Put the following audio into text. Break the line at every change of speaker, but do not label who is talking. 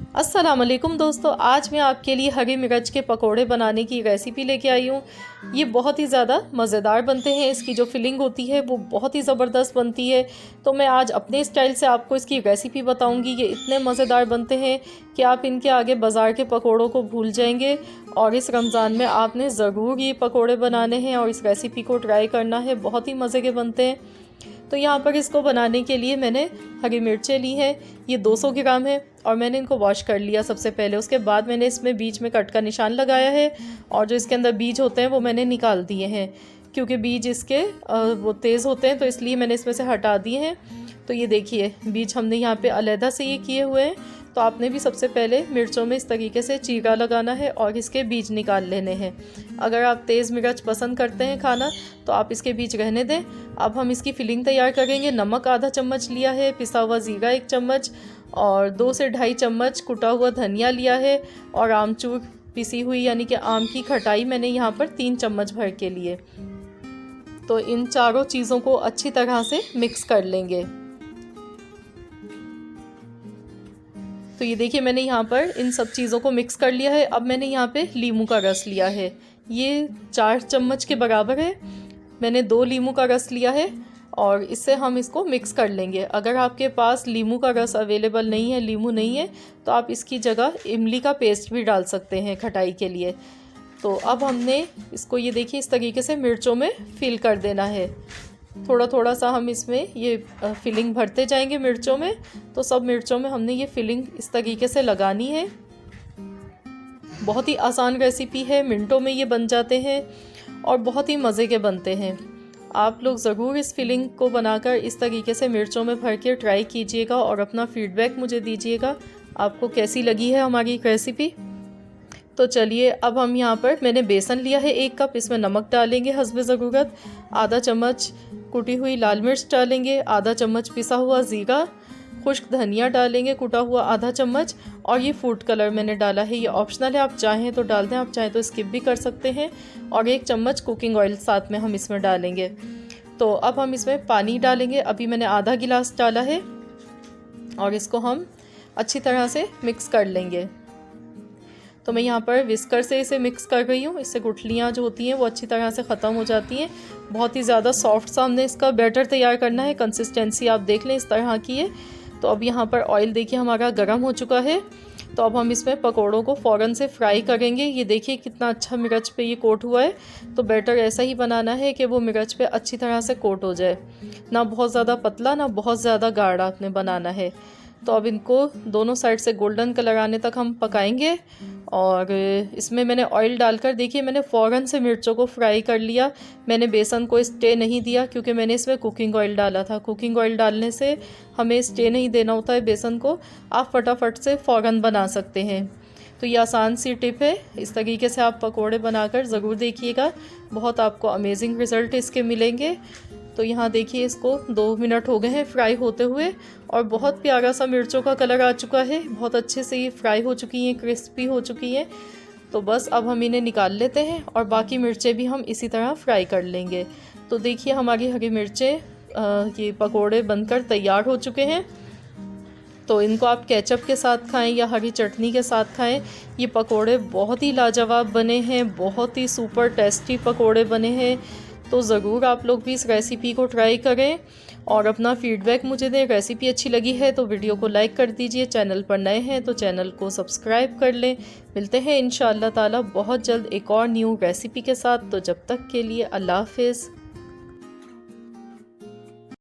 अस्सलाम वालेकुम दोस्तों, आज मैं आपके लिए हरी मिर्च के पकोड़े बनाने की रेसिपी लेके आई हूँ। ये बहुत ही ज़्यादा मज़ेदार बनते हैं। इसकी जो फिलिंग होती है वो बहुत ही ज़बरदस्त बनती है। तो मैं आज अपने स्टाइल से आपको इसकी रेसिपी बताऊँगी। ये इतने मज़ेदार बनते हैं कि आप इनके आगे बाज़ार के पकोड़ों को भूल जाएंगे। और इस रमज़ान में आपने ज़रूर ये पकोड़े बनाने हैं और इस रेसिपी को ट्राई करना है। बहुत ही मज़े के बनते हैं। तो यहाँ पर इसको बनाने के लिए मैंने हरी मिर्चें ली हैं। ये 200 ग्राम है और मैंने इनको वॉश कर लिया सबसे पहले। उसके बाद मैंने इसमें बीच में कट का निशान लगाया है और जो इसके अंदर बीज होते हैं वो मैंने निकाल दिए हैं, क्योंकि बीज इसके वो तेज़ होते हैं, तो इसलिए मैंने इसमें से हटा दिए हैं। तो ये देखिए, बीज हमने यहाँ पे अलहदा से ये किए हुए हैं। तो आपने भी सबसे पहले मिर्चों में इस तरीके से चीरा लगाना है और इसके बीज निकाल लेने हैं। अगर आप तेज़ मिर्च पसंद करते हैं खाना तो आप इसके बीज रहने दें। अब हम इसकी फिलिंग तैयार करेंगे। नमक आधा चम्मच लिया है, पिसा हुआ ज़ीरा 1 चम्मच और 2 से ढाई चम्मच कुटा हुआ धनिया लिया है और आमचूर पिसी हुई यानी कि आम की खटाई मैंने यहाँ पर 3 चम्मच भर के लिए। तो इन चारों चीज़ों को अच्छी तरह से मिक्स कर लेंगे। तो ये देखिए, मैंने यहाँ पर इन सब चीज़ों को मिक्स कर लिया है। अब मैंने यहाँ पे लीमू का रस लिया है, ये 4 चम्मच के बराबर है। मैंने 2 लीमू का रस लिया है और इससे हम इसको मिक्स कर लेंगे। अगर आपके पास लीमू का रस अवेलेबल नहीं है, लीमू नहीं है, तो आप इसकी जगह इमली का पेस्ट भी डाल सकते हैं खटाई के लिए। तो अब हमने इसको ये देखिए इस तरीके से मिर्चों में फिल कर देना है। थोड़ा थोड़ा सा हम इसमें ये फिलिंग भरते जाएंगे मिर्चों में। तो सब मिर्चों में हमने ये फिलिंग इस तरीके से लगानी है। बहुत ही आसान रेसिपी है, मिनटों में ये बन जाते हैं और बहुत ही मज़े के बनते हैं। आप लोग ज़रूर इस फिलिंग को बनाकर इस तरीके से मिर्चों में भर के ट्राई कीजिएगा और अपना फीडबैक मुझे दीजिएगा आपको कैसी लगी है हमारी रेसिपी। तो चलिए, अब हम यहाँ पर मैंने बेसन लिया है 1 कप, इसमें नमक डालेंगे हस्बे ज़रूरत, आधा चम्मच कुटी हुई लाल मिर्च डालेंगे, आधा चम्मच पिसा हुआ ज़ीरा, खुश्क धनिया डालेंगे कुटा हुआ आधा चम्मच और ये फूड कलर मैंने डाला है। ये ऑप्शनल है, आप चाहें तो डाल दें, आप चाहें तो स्किप भी कर सकते हैं। और 1 चम्मच कुकिंग ऑयल साथ में हम इसमें डालेंगे। तो अब हम इसमें पानी डालेंगे। अभी मैंने आधा गिलास डाला है और इसको हम अच्छी तरह से मिक्स कर लेंगे। तो मैं यहाँ पर विस्कर से इसे मिक्स कर रही हूँ। इससे गुठलियाँ जो होती हैं वो अच्छी तरह से ख़त्म हो जाती हैं। बहुत ही ज़्यादा सॉफ्ट सा हमने इसका बैटर तैयार करना है। कंसिस्टेंसी आप देख लें इस तरह की है। तो अब यहाँ पर ऑयल देखिए हमारा गर्म हो चुका है। तो अब हम इसमें पकोड़ों को फ़ौरन से फ्राई करेंगे। ये देखिए कितना अच्छा मिर्च पे ये कोट हुआ है। तो बैटर ऐसा ही बनाना है कि वो मिर्च पे अच्छी तरह से कोट हो जाए, ना बहुत ज़्यादा पतला ना बहुत ज़्यादा गाढ़ा आपने बनाना है। तो अब इनको दोनों साइड से गोल्डन कलर आने तक हम पकाएंगे। और इसमें मैंने ऑयल डालकर देखिए मैंने फ़ौरन से मिर्चों को फ्राई कर लिया। मैंने बेसन को स्टे नहीं दिया क्योंकि मैंने इसमें कुकिंग ऑयल डाला था। कुकिंग ऑयल डालने से हमें स्टे नहीं देना होता है बेसन को, आप फटाफट से फ़ौरन बना सकते हैं। तो ये आसान सी टिप है, इस तरीके से आप पकोड़े बनाकर ज़रूर देखिएगा, बहुत आपको अमेजिंग रिज़ल्ट इसके मिलेंगे। तो यहाँ देखिए इसको 2 मिनट हो गए हैं फ्राई होते हुए और बहुत प्यारा सा मिर्चों का कलर आ चुका है। बहुत अच्छे से ये फ्राई हो चुकी हैं, क्रिस्पी हो चुकी हैं। तो बस अब हम इन्हें निकाल लेते हैं और बाकी मिर्चें भी हम इसी तरह फ्राई कर लेंगे। तो देखिए हमारी हरी मिर्चें ये पकोड़े बनकर तैयार हो चुके हैं। तो इनको आप केचप के साथ खाएं या हरी चटनी के साथ खाएं। ये पकोड़े बहुत ही लाजवाब बने हैं, बहुत ही सुपर टेस्टी पकोड़े बने हैं। तो ज़रूर आप लोग भी इस रेसिपी को ट्राई करें और अपना फीडबैक मुझे दें। रेसिपी अच्छी लगी है तो वीडियो को लाइक कर दीजिए, चैनल पर नए हैं तो चैनल को सब्सक्राइब कर लें। मिलते हैं इंशाअल्लाह ताला बहुत जल्द एक और न्यू रेसिपी के साथ। तो जब तक के लिए अल्लाह हाफ़िज़।